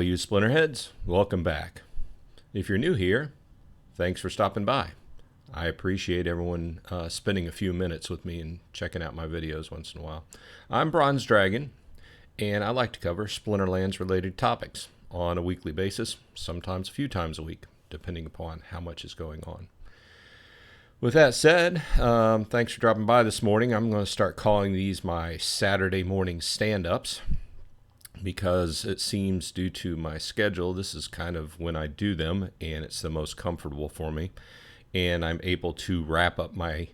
All you Splinterheads, welcome back. If you're new here, thanks for stopping by. I appreciate everyone spending a few minutes with me and checking out my videos once in a while. I'm Bronze Dragon, and I like to cover Splinterlands related topics on a weekly basis, sometimes a few times a week, depending upon how much is going on. With that said, thanks for dropping by this morning. I'm going to start calling these my Saturday morning stand-ups, because it seems, due to my schedule, this is kind of when I do them, and it's the most comfortable for me. And I'm able to wrap up my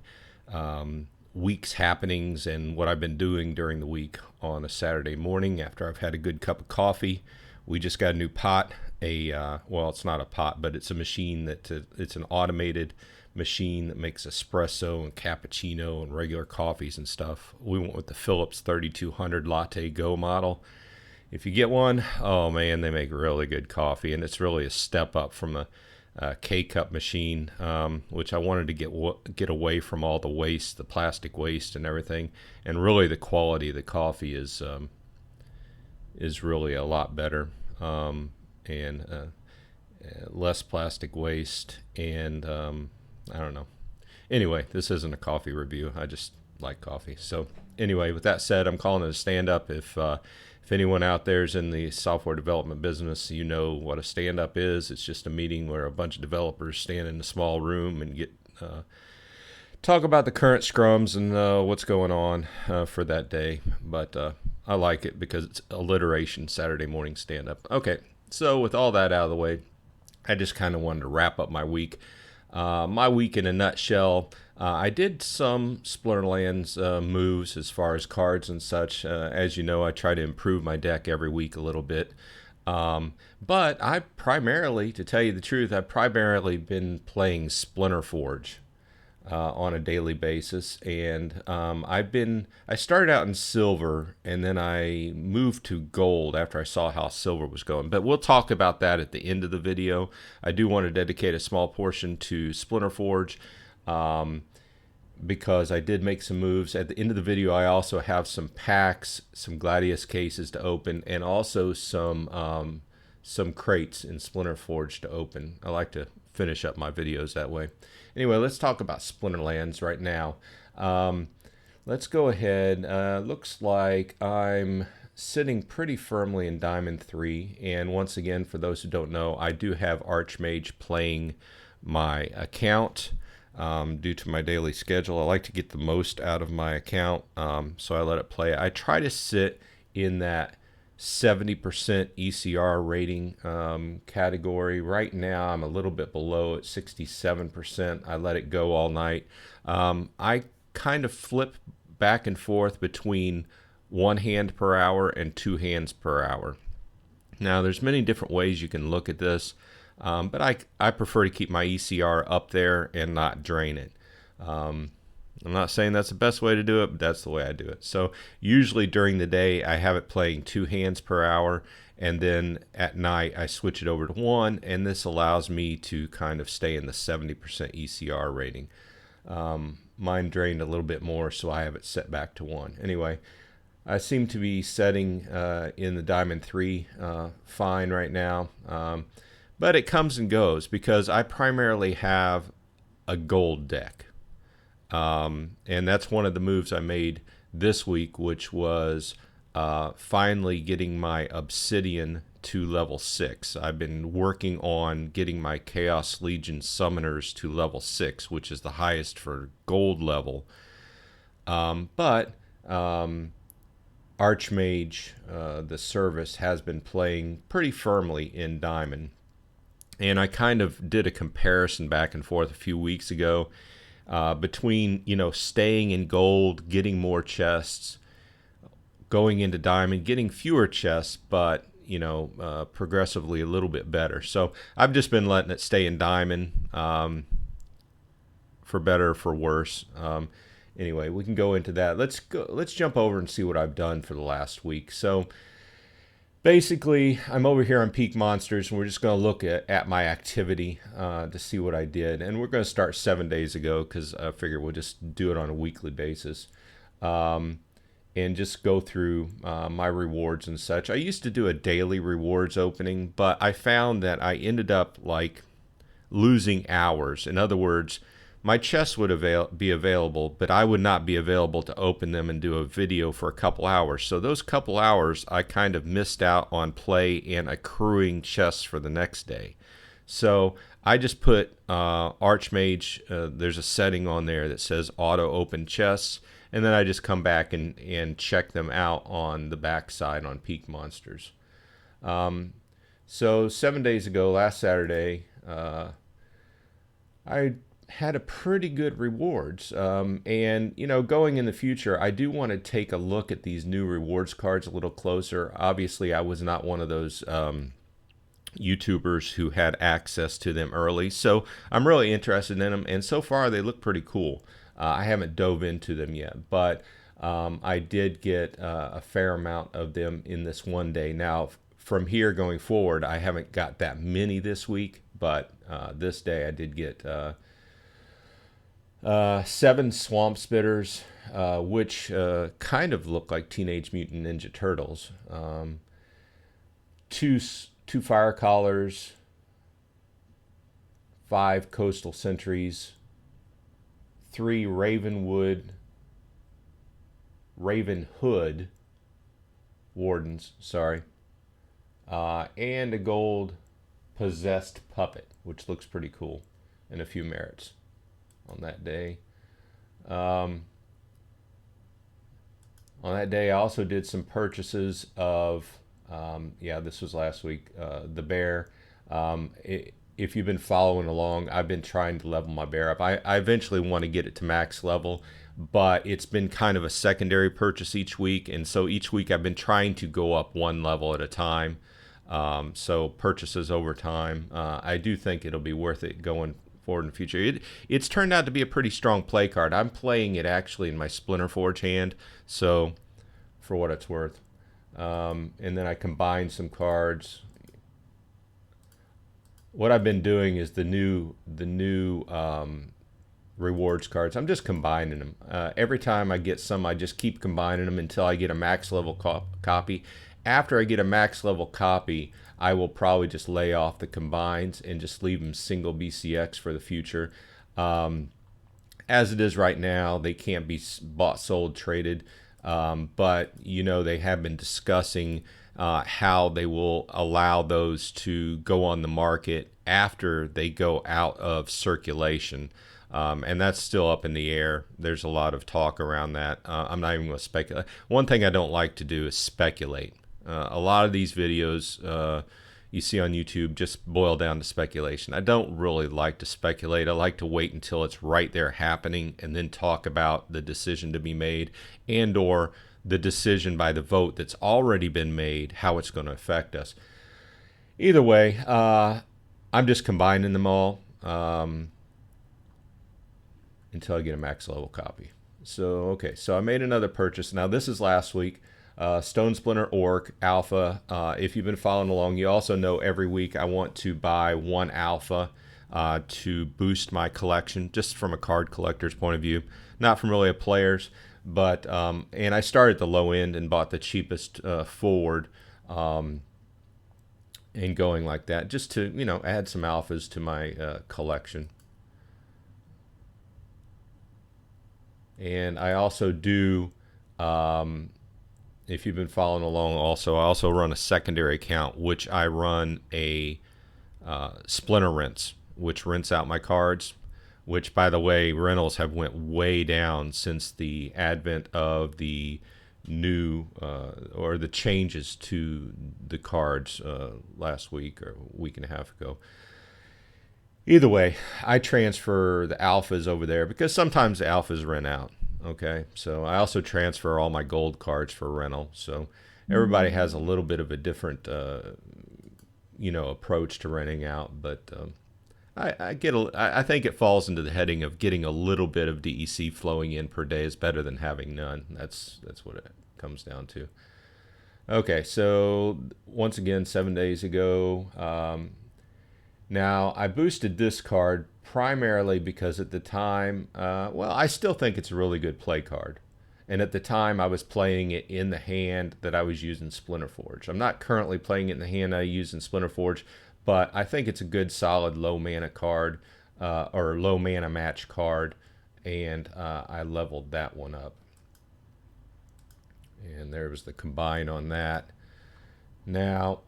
week's happenings and what I've been doing during the week on a Saturday morning after I've had a good cup of coffee. We just got a new pot, well, it's not a pot, but it's a machine it's an automated machine that makes espresso and cappuccino and regular coffees and stuff. We went with the Philips 3200 Latte Go model. If you get one, oh man, they make really good coffee, and it's really a step up from a K-cup machine, which I wanted to get away from all the waste, the plastic waste and everything. And really, the quality of the coffee is really a lot better, and less plastic waste. And I don't know. Anyway, this isn't a coffee review. I just like coffee. So anyway, with that said, I'm calling it a stand-up. If anyone out there is in the software development business, you know what a stand-up is. It's just a meeting where a bunch of developers stand in a small room and talk about the current scrums and what's going on for that day. But I like it because it's alliteration, Saturday morning stand-up. Okay, so with all that out of the way, I just kind of wanted to wrap up my week. My week in a nutshell. I did some Splinterlands moves as far as cards and such. As you know, I try to improve my deck every week a little bit. But I primarily, to tell you the truth, I've primarily been playing Splinterforge on a daily basis. And I started out in silver, and then I moved to gold after I saw how silver was going. But we'll talk about that at the end of the video. I do want to dedicate a small portion to Splinterforge, because I did make some moves. At the end of the video, I also have some packs, some Gladius cases to open, and also some crates in Splinterforge to open. I like to finish up my videos that way. Anyway, let's talk about Splinterlands right now. Let's go ahead. Looks like I'm sitting pretty firmly in Diamond 3. And once again, for those who don't know, I do have Archmage playing my account. Due to my daily schedule, I like to get the most out of my account, so I let it play. I try to sit in that 70% ECR rating category. Right now, I'm a little bit below at 67%. I let it go all night. I kind of flip back and forth between 1 hand per hour and 2 hands per hour. Now, there's many different ways you can look at this. But I prefer to keep my ECR up there and not drain it. I'm not saying that's the best way to do it, but that's the way I do it. So usually during the day, I have it playing 2 hands per hour, and then at night I switch it over to 1, and this allows me to kind of stay in the 70% ECR rating. Mine drained a little bit more, so I have it set back to 1. Anyway, I seem to be setting in the Diamond 3 fine right now. But it comes and goes because I primarily have a gold deck. And that's one of the moves I made this week, which was finally getting my Obsidian to level 6. I've been working on getting my Chaos Legion Summoners to level 6, which is the highest for gold level. But Archmage, the service, has been playing pretty firmly in Diamond. And I kind of did a comparison back and forth a few weeks ago between, staying in gold, getting more chests, going into diamond, getting fewer chests, but, progressively a little bit better. So I've just been letting it stay in diamond, for better or for worse. Anyway, we can go into that. Let's jump over and see what I've done for the last week. So basically, I'm over here on Peak Monsters, and we're just going to look at my activity to see what I did. And we're going to start 7 days ago because I figure we'll just do it on a weekly basis. and just go through my rewards and such. I used to do a daily rewards opening, but I found that I ended up like losing hours. In other words, my chests would be available, but I would not be available to open them and do a video for a couple hours. So those couple hours, I kind of missed out on play and accruing chests for the next day. So I just put Archmage, there's a setting on there that says auto open chests, and then I just come back and check them out on the backside on Peak Monsters. So 7 days ago, last Saturday, I had a pretty good rewards. And, you know, going in the future, I do want to take a look at these new rewards cards a little closer. Obviously, I was not one of those YouTubers who had access to them early, so I'm really interested in them, and so far they look pretty cool. I haven't dove into them yet, but I did get a fair amount of them in this one day. Now, from here going forward, I haven't got that many this week, but this day I did get 7 Swamp Spitters, which kind of look like Teenage Mutant Ninja Turtles. Two Fire Collars, 5 Coastal Sentries, 3 Ravenhood Wardens, sorry, and a gold Possessed Puppet, which looks pretty cool, and a few merits on that day. On that day, I also did some purchases of, yeah, this was last week, the bear. If you've been following along, I've been trying to level my bear up. I eventually want to get it to max level, but it's been kind of a secondary purchase each week, and so each week I've been trying to go up 1 level at a time. So purchases over time. I do think it'll be worth it going forward in the future. It's turned out to be a pretty strong play card. I'm playing it actually in my Splinterforge hand, so for what it's worth. And then I combined some cards. What I've been doing is the new rewards cards. I'm just combining them. Every time I get some, I just keep combining them until I get a max level copy. After I get a max level copy, I will probably just lay off the combines and just leave them single BCX for the future. As it is right now, they can't be bought, sold, traded. But, you know, they have been discussing how they will allow those to go on the market after they go out of circulation. And that's still up in the air. There's a lot of talk around that. I'm not even going to speculate. One thing I don't like to do is speculate. A lot of these videos you see on YouTube just boil down to speculation. I don't really like to speculate. I like to wait until it's right there happening and then talk about the decision to be made and or the decision by the vote that's already been made, how it's going to affect us. Either way, I'm just combining them all until I get a max level copy. So, okay, so I made another purchase. Now, this is last week. Stone Splinter Orc Alpha. If you've been following along, you also know every week I want to buy 1 Alpha to boost my collection, just from a card collector's point of view, not from really a player's. But and I started at the low end and bought the cheapest forward, and going like that, just to, you know, add some alphas to my collection. And I also do. If you've been following along, I also run a secondary account, which I run a Splinter Rinse, which rinse out my cards, which, by the way, rentals have went way down since the advent of the new or the changes to the cards last week or a week and a half ago. Either way, I transfer the alphas over there because sometimes the alphas rent out. Okay, so I also transfer all my gold cards for rental. So everybody has a little bit of a different, you know, approach to renting out. But I think it falls into the heading of getting a little bit of DEC flowing in per day is better than having none. That's what it comes down to. Okay, so once again, 7 days ago. Now, I boosted this card primarily because at the time, well, I still think it's a really good play card. And at the time, I was playing it in the hand that I was using Splinterforge. I'm not currently playing it in the hand I use in Splinterforge, but I think it's a good, solid low mana card, or low mana match card, and I leveled that one up. And there was the combine on that. Now,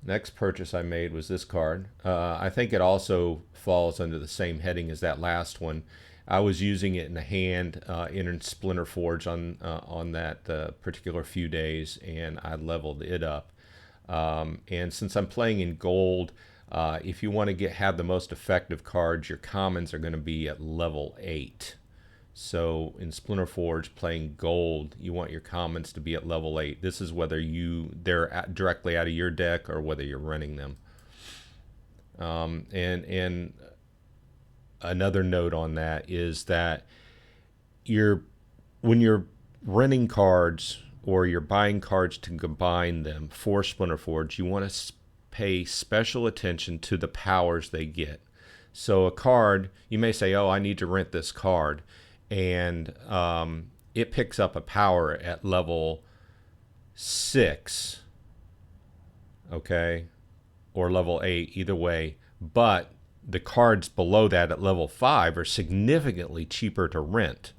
next purchase I made was this card. I think it also falls under the same heading as that last one. I was using it in the hand in Splinterforge on that particular few days, and I leveled it up. And since I'm playing in gold, if you want to have the most effective cards, your commons are going to be at level 8. So in Splinterforge, playing gold, you want your commons to be at level 8. This is whether they're directly out of your deck or whether you're running them. And another note on that is that when you're renting cards or you're buying cards to combine them for Splinterforge, you want to pay special attention to the powers they get. So a card, you may say, oh, I need to rent this card, and it picks up a power at level 6, okay, or level 8, either way, but the cards below that at level 5 are significantly cheaper to rent.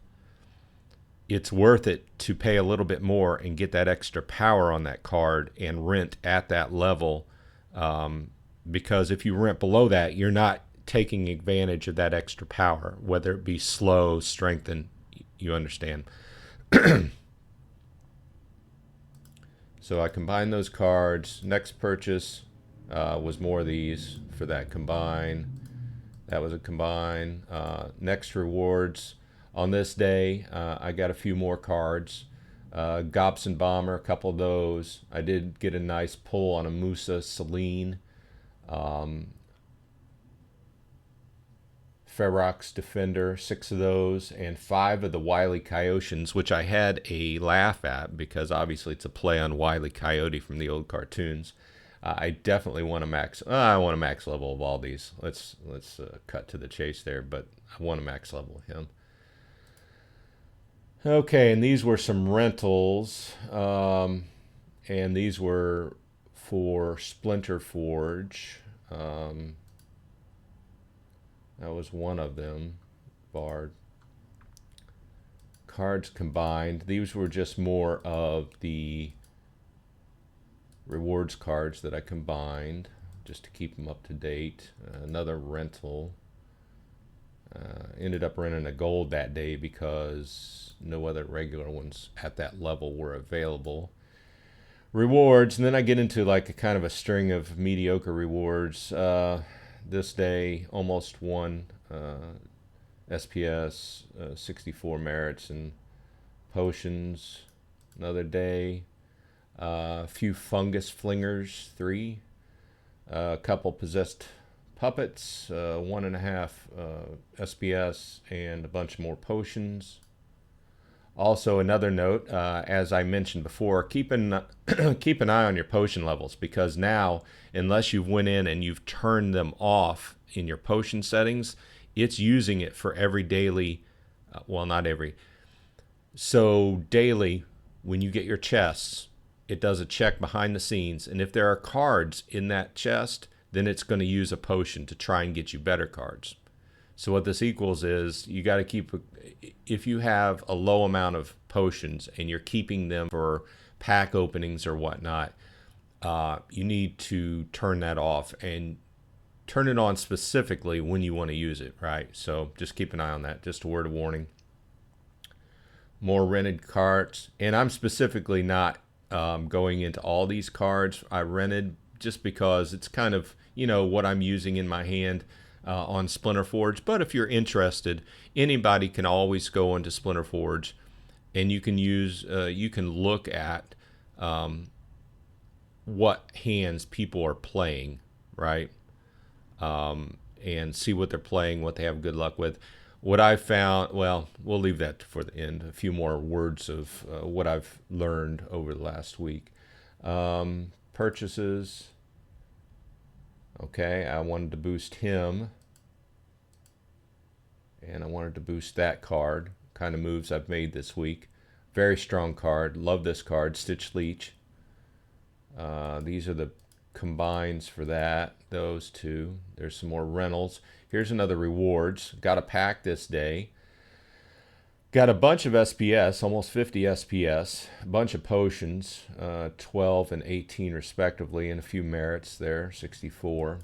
It's worth it to pay a little bit more and get that extra power on that card and rent at that level, because if you rent below that, you're not taking advantage of that extra power, whether it be slow, strengthen, you understand. So I combined those cards. Next purchase was more of these for that combine. That was a combine. Next rewards. On this day, I got a few more cards. Gobson Bomber, a couple of those. I did get a nice pull on a Musa Celine. Ferox Defender, 6 of those, and 5 of the Wile E. Coyotes, which I had a laugh at because obviously it's a play on Wile E. Coyote from the old cartoons. I definitely want to max. I want a max level of all these. Let's cut to the chase there, but I want a max level of him. Okay, and these were some rentals, and these were for Splinterforge. That was one of them. Bard. Cards combined. These were just more of the rewards cards that I combined just to keep them up to date. Another rental. Ended up renting a gold that day because no other regular ones at that level were available. Rewards, and then I get into like a kind of a string of mediocre rewards. This day, almost won SPS, 64 merits and potions. Another day, a few fungus flingers, 3. A couple possessed puppets, 1.5 SPS, and a bunch more potions. Also, another note, as I mentioned before, keep an eye on your potion levels, because now, unless you've went in and you've turned them off in your potion settings, it's using it for every daily, well, not every. So daily, when you get your chests, it does a check behind the scenes, and if there are cards in that chest, then it's going to use a potion to try and get you better cards. So what this equals is you got to keep, if you have a low amount of potions and you're keeping them for pack openings or whatnot, you need to turn that off and turn it on specifically when you want to use it, right? So just keep an eye on that. Just a word of warning. More rented cards, and I'm specifically not going into all these cards I rented just because it's kind of, you know, what I'm using in my hand on Splinterforge. But if you're interested, anybody can always go into Splinterforge, and you can use, you can look at what hands people are playing, right? And see what they're playing, what they have good luck with. What I found, well, we'll leave that for the end. A few more words of what I've learned over the last week. Purchases. Okay, I wanted to boost him. And I wanted to boost that card. kind of moves I've made this week. Very strong card. Love this card, Stitch Leech. These are the combines for that, those two. There's some more rentals. Here's another rewards. Got a pack this day. Got a bunch of SPS, almost 50 SPS, a bunch of potions, 12 and 18 respectively, and a few merits there, 64.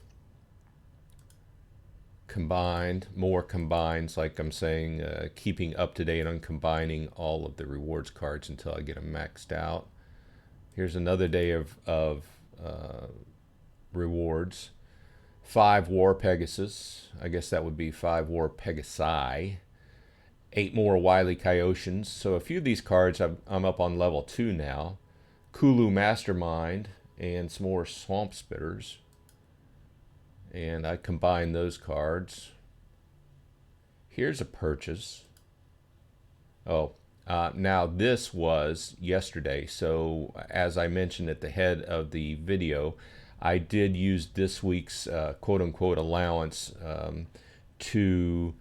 Combined, more combines, like I'm saying, keeping up to date on combining all of the rewards cards until I get them maxed out. Here's another day of rewards. 5 War Pegasus, I guess that would be 5 War Pegasi. 8 more Wily Coyotions. So a few of these cards I'm up on level 2 now. Kulu Mastermind and some more Swamp Spitters. And I combine those cards. Here's a purchase. Oh, now this was yesterday. So as I mentioned at the head of the video, I did use this week's quote-unquote allowance to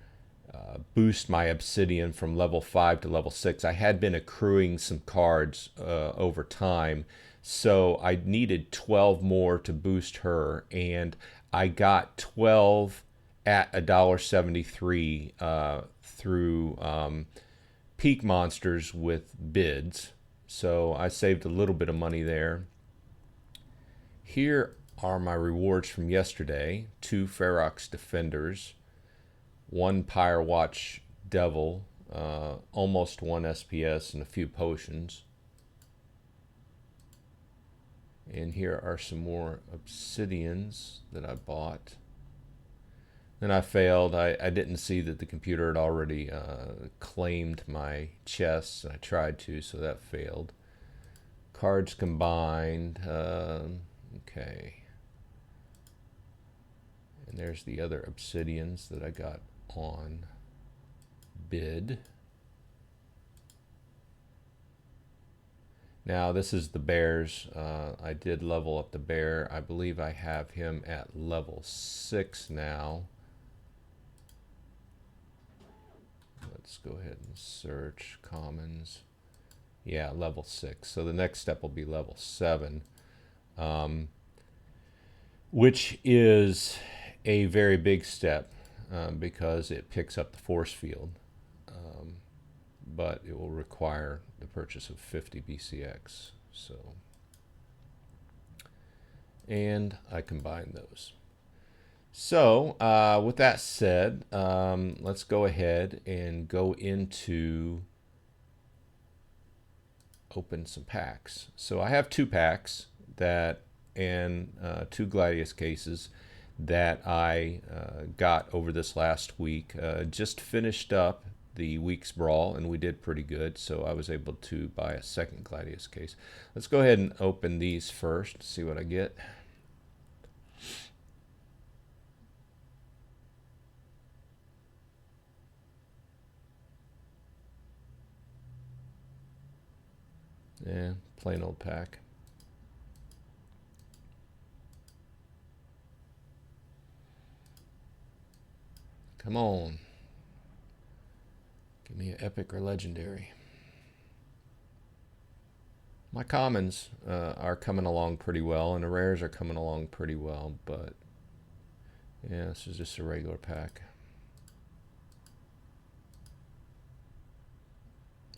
boost my obsidian from level 5 to level 6. I had been accruing some cards over time, so I needed 12 more to boost her, and I got 12 at $1.73 through Peak Monsters with bids. So I saved a little bit of money there. Here are my rewards from yesterday. 2 Ferox Defenders, 1 Pyre Watch Devil, almost 1 SPS, and a few potions. And here are some more obsidians that I bought. Then I failed. I didn't see that the computer had already claimed my chests, and I tried to, so that failed. Cards combined. Okay. And there's the other obsidians that I got on bid. Now this is the bears. I did level up the bear. I believe I have him at level 6 now. Let's go ahead and search commons. Yeah, level 6. So the next step will be level 7, which is a very big step because it picks up the force field. But it will require the purchase of 50 BCX. So, and I combine those. So with that said, let's go ahead and go into open some packs. So I have 2 packs that and 2 Gladius cases that I got over this last week. Just finished up the week's brawl, and we did pretty good, so I was able to buy a second Gladius case. Let's go ahead and open these first, see what I get. Yeah, plain old pack. Come on. Give me an epic or legendary. My commons are coming along pretty well, and the rares are coming along pretty well, but yeah, this is just a regular pack.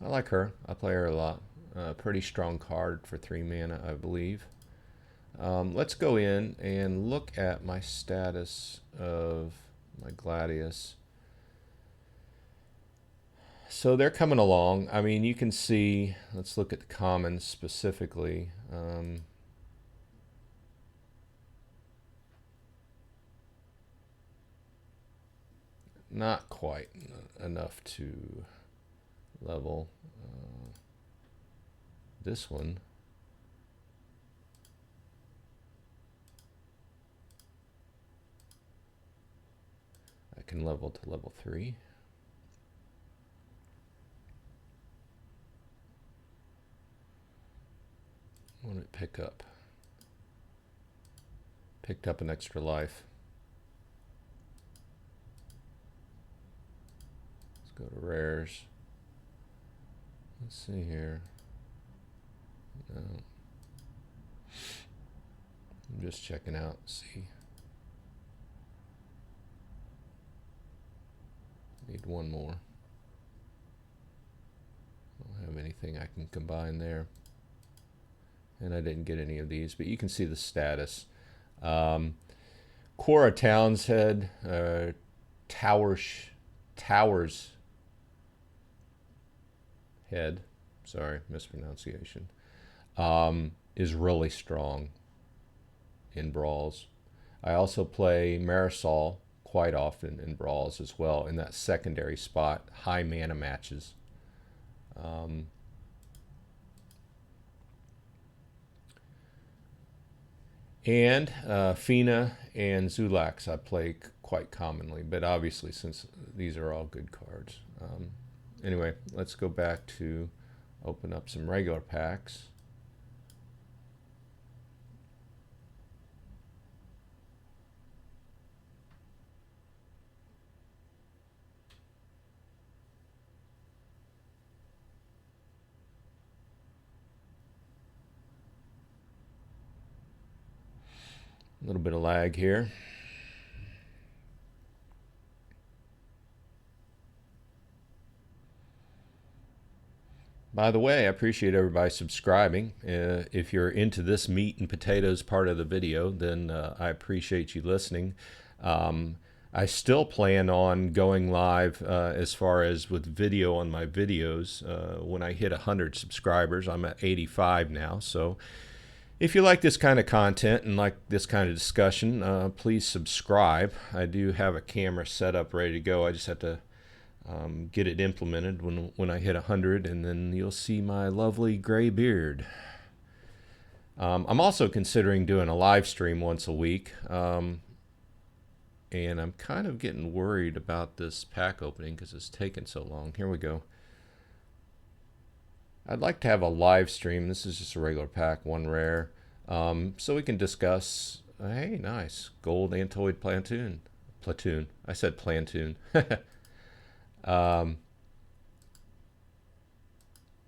I like her. I play her a lot. Pretty strong card for 3 mana, I believe. Let's go in and look at my status of my Gladius. So they're coming along. I mean, you can see, let's look at the commons specifically. Not quite enough to level this one. I can level to level 3. What did it pick up? Picked up an extra life. Let's go to rares. Let's see here. No. I'm just checking out. See. Need one more. Don't have anything I can combine there. And I didn't get any of these, but you can see the status. Cora Townshead, Towers Head, sorry, mispronunciation, is really strong in brawls. I also play Marisol quite often in brawls as well, in that secondary spot, high mana matches. And Fina and Zulax I play quite commonly, but obviously since these are all good cards. Anyway, let's go back to open up some regular packs. A little bit of lag here. By the way, I appreciate everybody subscribing. If you're into this meat and potatoes part of the video, then I appreciate you listening. I still plan on going live as far as with video on my videos when I hit 100 subscribers. I'm at 85 now, so if you like this kind of content and like this kind of discussion, please subscribe. I do have a camera set up ready to go. I just have to get it implemented when I hit 100, and then you'll see my lovely gray beard. I'm also considering doing a live stream once a week, and I'm kind of getting worried about this pack opening because it's taken so long. Here we go. I'd like to have a live stream. This is just a regular pack, one rare, so we can discuss. Hey, nice gold Antoid platoon. I said plantoon.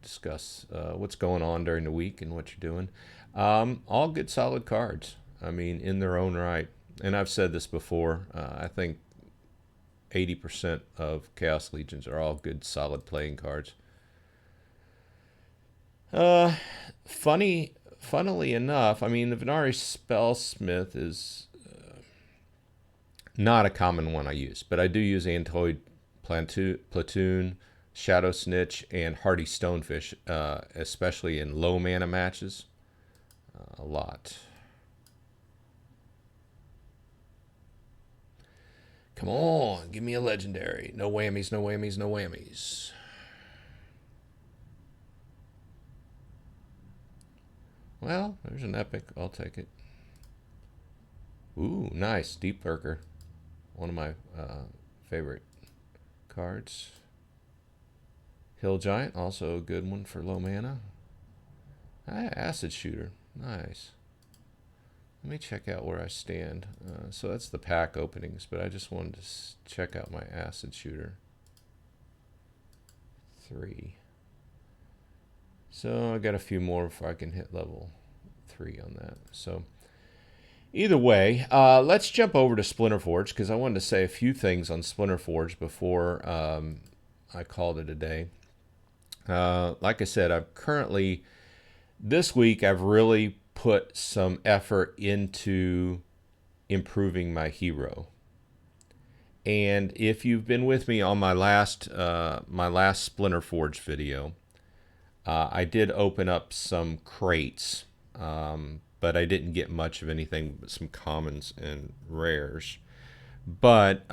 Discuss what's going on during the week and what you're doing. All good, solid cards. I mean, in their own right. And I've said this before. I think 80% of Chaos Legions are all good, solid playing cards. Funnily enough, I mean, the Venari Spellsmith is not a common one I use, but I do use Antoid Platoon, Shadow Snitch, and Hardy Stonefish, especially in low mana matches. A lot. Come on, give me a legendary. No whammies, no whammies, no whammies. Well, there's an epic. I'll take it. Ooh, nice. Deep Lurker. One of my favorite cards. Hill Giant, also a good one for low mana. Acid Shooter. Nice. Let me check out where I stand. So that's the pack openings, but I just wanted to check out my Acid Shooter. 3. So I got a few more before I can hit level 3 on that. So either way, let's jump over to Splinterforge because I wanted to say a few things on Splinterforge before I called it a day. Like I said, I've currently, this week, I've really put some effort into improving my hero. And if you've been with me on my last Splinterforge video, I did open up some crates, but I didn't get much of anything but some commons and rares. But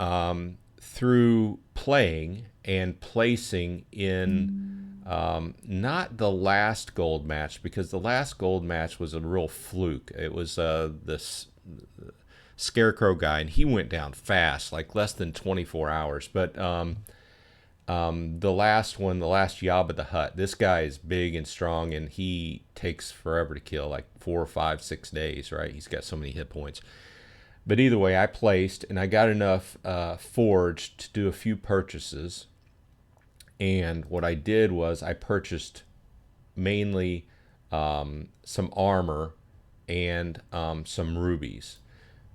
through playing and placing in not the last gold match, because the last gold match was a real fluke. It was this Scarecrow guy, and he went down fast, like less than 24 hours. But the last one, the last Jabba the Hutt, this guy is big and strong, and he takes forever to kill, like 4, 5, 6 days, right? He's got so many hit points. But either way, I placed, and I got enough forged to do a few purchases. And what I did was I purchased mainly some armor and some rubies,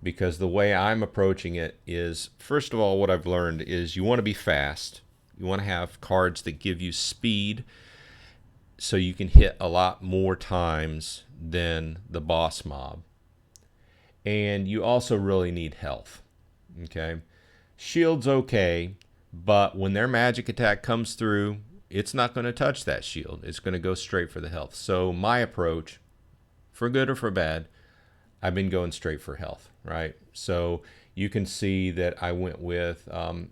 because the way I'm approaching it is, first of all, what I've learned is you want to be fast. You want to have cards that give you speed so you can hit a lot more times than the boss mob. And you also really need health. Okay? Shield's okay, but when their magic attack comes through, it's not going to touch that shield. It's going to go straight for the health. So my approach, for good or for bad, I've been going straight for health, right? So you can see that I went with,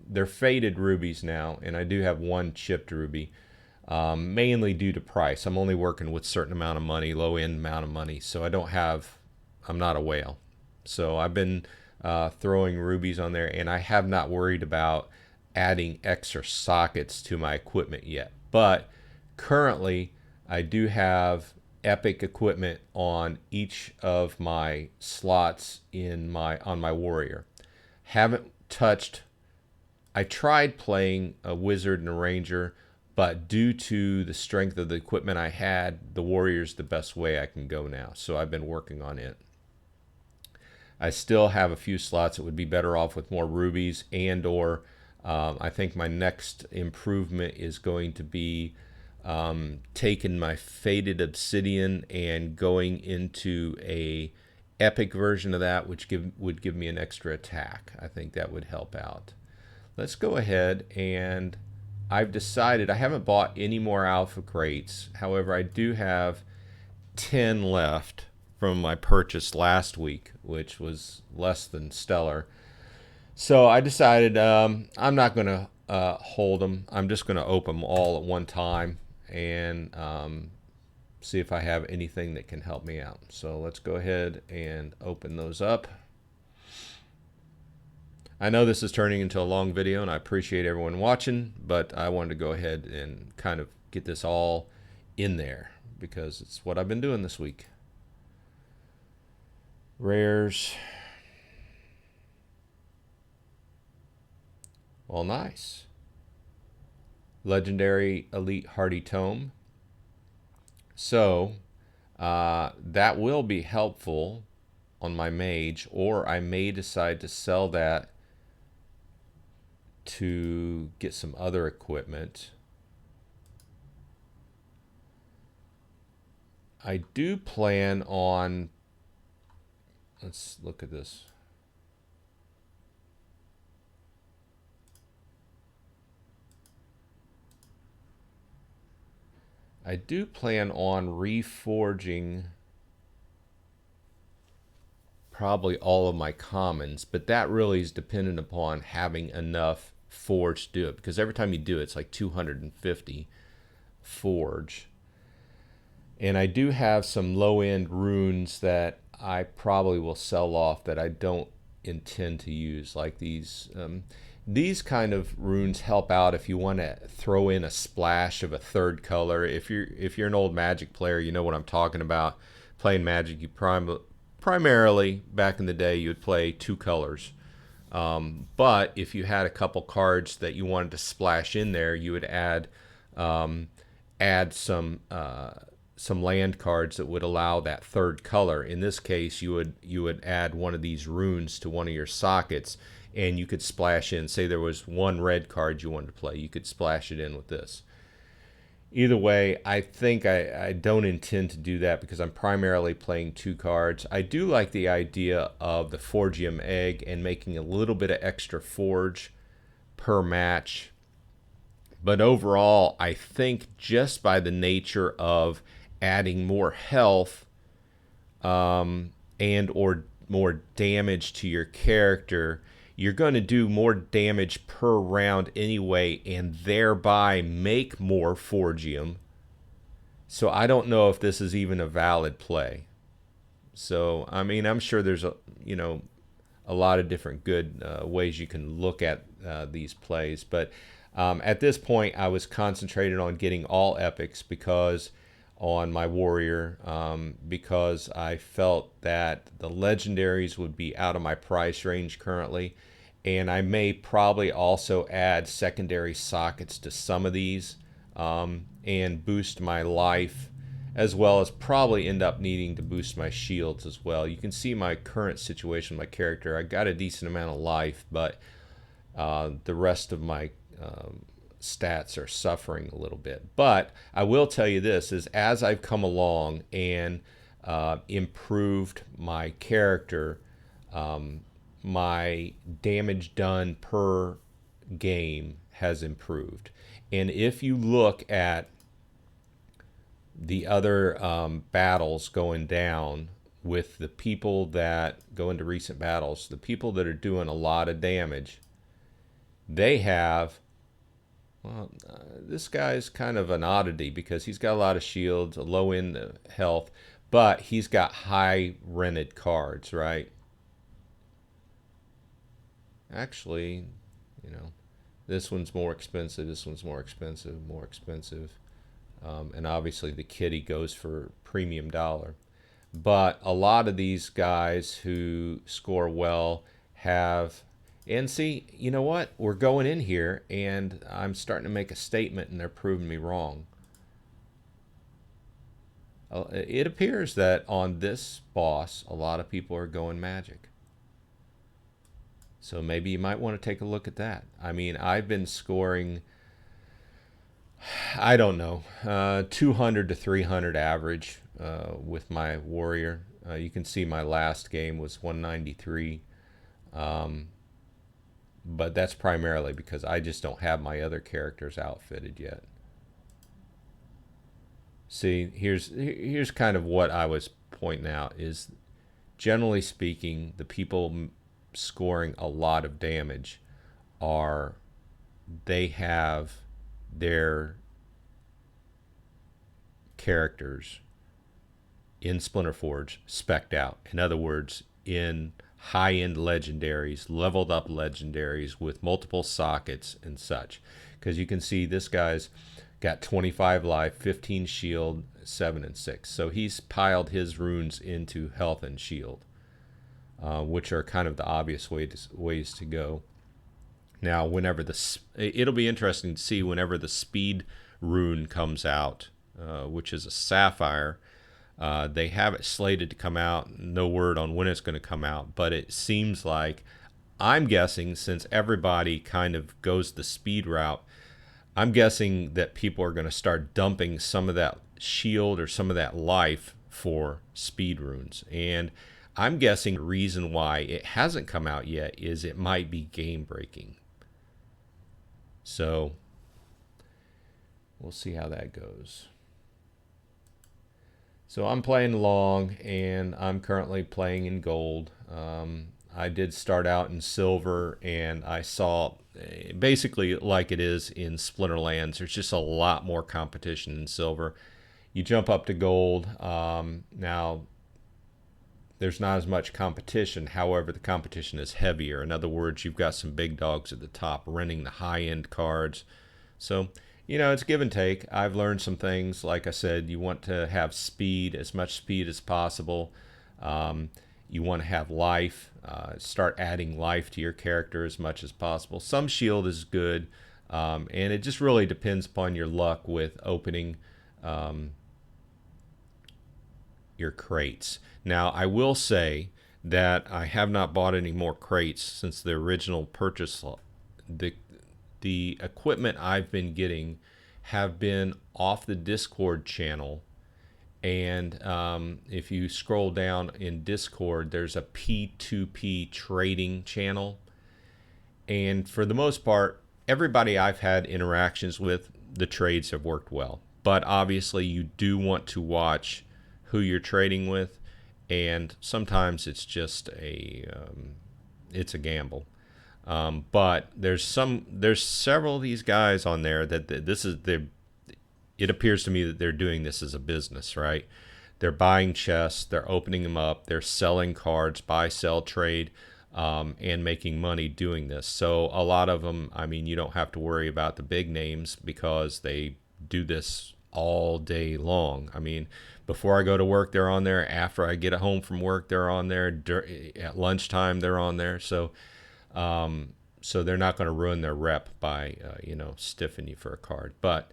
they're faded rubies now, and I do have one chipped ruby, mainly due to price. I'm only working with a certain amount of money, low end amount of money, so I'm not a whale. So I've been throwing rubies on there, and I have not worried about adding extra sockets to my equipment yet. But currently, I do have epic equipment on each of my slots on my warrior. Haven't touched. I tried playing a wizard and a ranger, but due to the strength of the equipment I had, the warrior's the best way I can go now. So I've been working on it. I still have a few slots that would be better off with more rubies, and or I think my next improvement is going to be taking my faded obsidian and going into a epic version of that, which would give me an extra attack. I think that would help out. Let's go ahead, and I've decided I haven't bought any more alpha crates. However, I do have 10 left from my purchase last week, which was less than stellar. So I decided I'm not going to hold them. I'm just going to open them all at one time and see if I have anything that can help me out. So let's go ahead and open those up. I know this is turning into a long video, and I appreciate everyone watching, but I wanted to go ahead and kind of get this all in there because it's what I've been doing this week. Rares. Well, nice. Legendary Elite Hardy Tome. So that will be helpful on my mage, or I may decide to sell that to get some other equipment. I do plan on, let's look at this. I do plan on reforging probably all of my commons, but that really is dependent upon having enough forge to do it, because every time you do it, it's like 250 forge. And I do have some low-end runes that I probably will sell off that I don't intend to use, like these. These kind of runes help out if you want to throw in a splash of a third color. If you're an old Magic player, you know what I'm talking about. Playing Magic, you primarily back in the day you would play two colors. But if you had a couple cards that you wanted to splash in there, you would add some land cards that would allow that third color. In this case, you would add one of these runes to one of your sockets, and you could splash in. Say there was one red card you wanted to play, you could splash it in with this. Either way, I think I don't intend to do that because I'm primarily playing two cards. I do like the idea of the Forgium egg and making a little bit of extra forge per match. But overall, I think just by the nature of adding more health and or more damage to your character, you're going to do more damage per round anyway, and thereby make more Forgium. So I don't know if this is even a valid play. So I mean, I'm sure there's a lot of different good ways you can look at these plays, but at this point I was concentrated on getting all epics on my warrior, because I felt that the legendaries would be out of my price range currently, And I may probably also add secondary sockets to some of these, and boost my life, as well as probably end up needing to boost my shields as well. You can see my current situation, my character. I got a decent amount of life, but the rest of my stats are suffering a little bit. But I will tell you this, is as I've come along and improved my character, my damage done per game has improved. And if you look at the other battles going down with the people that go into recent battles, the people that are doing a lot of damage, they have, well, this guy's kind of an oddity because he's got a lot of shields, a low end health, but he's got high rented cards, right? Actually, you know, this one's more expensive, this one's more expensive, more expensive. And obviously the kitty goes for premium dollar. But a lot of these guys who score well have, and see, you know what? We're going in here and I'm starting to make a statement and they're proving me wrong. It appears that on this boss, a lot of people are going magic. So maybe you might want to take a look at that. I mean, I've been scoring, I don't know, 200 to 300 average with my warrior. You can see my last game was 193. But that's primarily because I just don't have my other characters outfitted yet. See, here's kind of what I was pointing out is, generally speaking, the people scoring a lot of damage are, they have their characters in Splinterforge spec'd out. In other words, in high-end legendaries, leveled up legendaries with multiple sockets and such. Because you can see this guy's got 25 life, 15 shield, 7 and 6. So he's piled his runes into health and shield, which are kind of the obvious ways to go. Now, whenever it'll be interesting to see whenever the speed rune comes out, which is a sapphire. They have it slated to come out. No word on when it's going to come out, but it seems like, I'm guessing, since everybody kind of goes the speed route, I'm guessing that people are going to start dumping some of that shield or some of that life for speed runes. And I'm guessing the reason why it hasn't come out yet is it might be game breaking. So we'll see how that goes. So I'm playing along, and I'm currently playing in gold. I did start out in silver, and I saw basically like it is in Splinterlands. There's just a lot more competition in silver. You jump up to gold. Now, there's not as much competition. However, the competition is heavier. In other words, you've got some big dogs at the top renting the high-end cards. So, you know, it's give and take. I've learned some things. Like I said, you want to have speed, as much speed as possible. You want to have life. Start adding life to your character as much as possible. Some shield is good, and it just really depends upon your luck with opening your crates. Now, I will say that I have not bought any more crates since the original purchase. The equipment I've been getting have been off the Discord channel, and if you scroll down in Discord, there's a P2P trading channel, and for the most part, everybody I've had interactions with, the trades have worked well. But obviously, you do want to watch who you're trading with, and sometimes it's just it's a gamble. But there's several of these guys on there that it appears to me that they're doing this as a business, right? They're buying chests, they're opening them up, they're selling cards, buy, sell, trade, and making money doing this. So a lot of them, I mean, you don't have to worry about the big names because they do this all day long. I mean, before I go to work, they're on there. After I get home from work, they're on there. At lunchtime, they're on there. So so they're not going to ruin their rep by you know, stiffing you for a card. But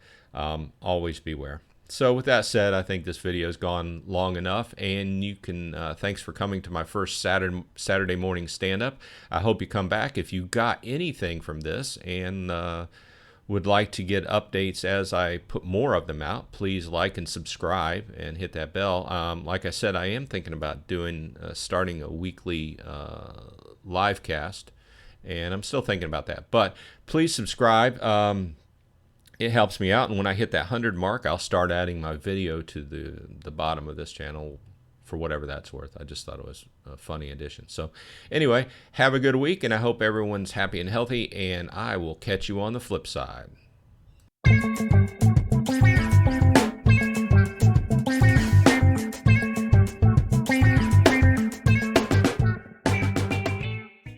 always beware. So with that said, I think this video has gone long enough, and you can thanks for coming to my first Saturday morning stand-up. I hope you come back if you got anything from this and would like to get updates as I put more of them out. Please like and subscribe and hit that bell. Like I said, I am thinking about doing starting a weekly live cast, and I'm still thinking about that. But please subscribe. It helps me out, and when I hit that 100 mark, I'll start adding my video to the bottom of this channel for whatever that's worth. I just thought it was a funny addition. So anyway, have a good week, and I hope everyone's happy and healthy, and I will catch you on the flip side.